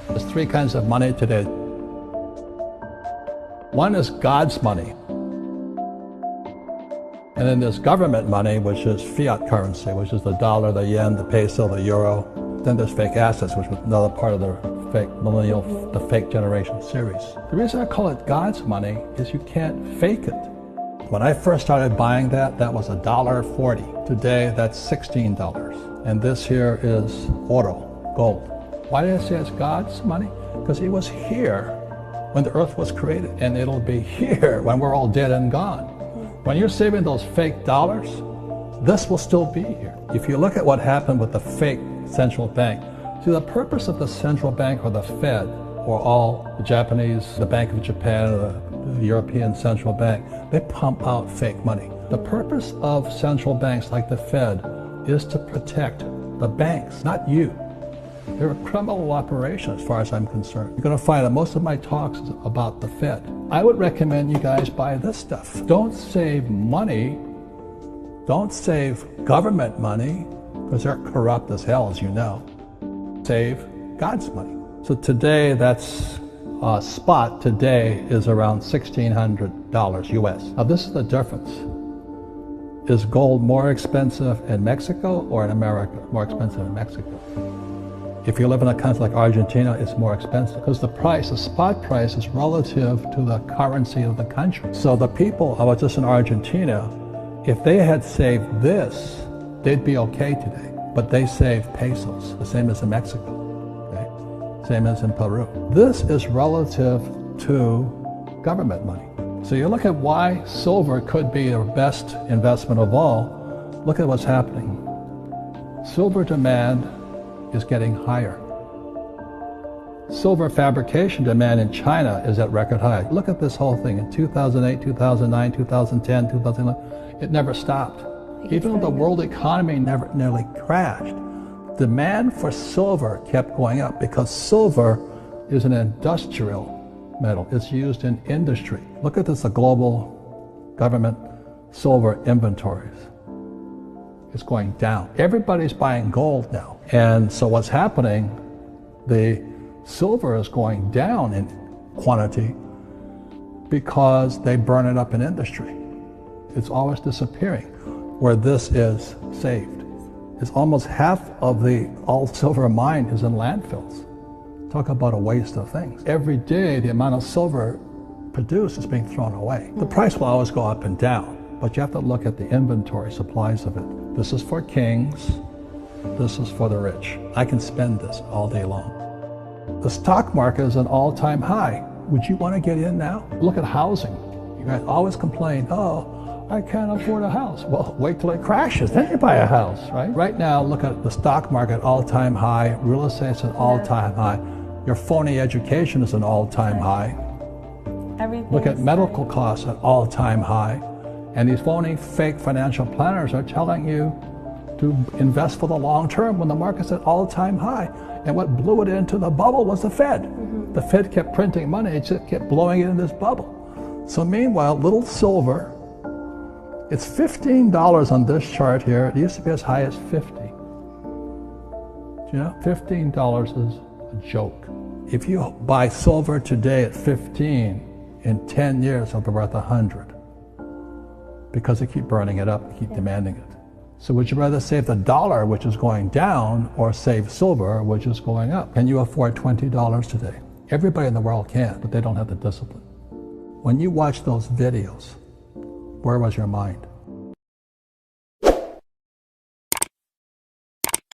There's three kinds of money today. One is God's money. And then there's government money, which is fiat currency, which is the dollar, the yen, the peso, the euro. Then there's fake assets, which was another part of the fake millennial, the fake generation series. The reason I call it God's money is you can't fake it. When I first started buying that was $1.40. Today, that's $16. And this here is oro, gold. Why did I say it's God's money? Because it was here when the earth was created, and it'll be here when we're all dead and gone. When you're saving those fake dollars, this will still be here. If you look at what happened with the fake central bank, see, the purpose of the central bank or the Fed, or all the Japanese, the Bank of Japan, the European Central Bank, they pump out fake money. The purpose of central banks like the Fed is to protect the banks, not you. They're a criminal operation as far as I'm concerned. You're going to find that most of my talks is about the Fed. I would recommend you guys buy this stuff. Don't save money. Don't save government money, because they're corrupt as hell, as you know. Save God's money. So today, that's spot today is around $1,600 US. Now this is the difference. Is gold more expensive in Mexico or in America? More expensive in Mexico. If you live in a country like Argentina, it's more expensive because the spot price is relative to the currency of the country. So the people, I was just in Argentina, if they had saved this, they'd be okay today. But they saved pesos, the same as in Mexico, okay? Same as in Peru. This is relative to government money. So you look at why silver could be the best investment of all. Look at what's happening. Silver demand is getting higher. Silver fabrication demand in China is at record high. Look at this whole thing. In 2008, 2009, 2010, 2011, it never stopped. Even though the world economy nearly crashed, demand for silver kept going up because silver is an industrial metal. It's used in industry. Look at this, the global government silver inventories. It's going down. Everybody's buying gold now. And so what's happening, the silver is going down in quantity because they burn it up in industry. It's always disappearing, where this is saved. It's almost half of the all silver mine is in landfills. Talk about a waste of things. Every day, the amount of silver produced is being thrown away. The price will always go up and down, but you have to look at the inventory supplies of it. This is for kings. This is for the rich. I can spend this all day long. The stock market is an all-time high. Would you want to get in now? Look at housing. You guys always complain, oh, I can't afford a house. Well, wait till it crashes, then you buy a house, right? Right now, look at the stock market, all-time high. Real estate's an all-time high. Your phony education is an all-time high. Look at medical costs at all-time high. And these phony, fake financial planners are telling you to invest for the long term when the market's at all-time high. And what blew it into the bubble was the Fed. The Fed kept printing money, it just kept blowing it in this bubble. So meanwhile, little silver, it's $15 on this chart here. It used to be as high as 50. Do you know, $15 is a joke. If you buy silver today at 15, in 10 years it'll be worth 100. Because they keep burning it up, keep demanding it. So would you rather save the dollar, which is going down, or save silver, which is going up? Can you afford $20 today? Everybody in the world can, but they don't have the discipline. When you watch those videos, where was your mind?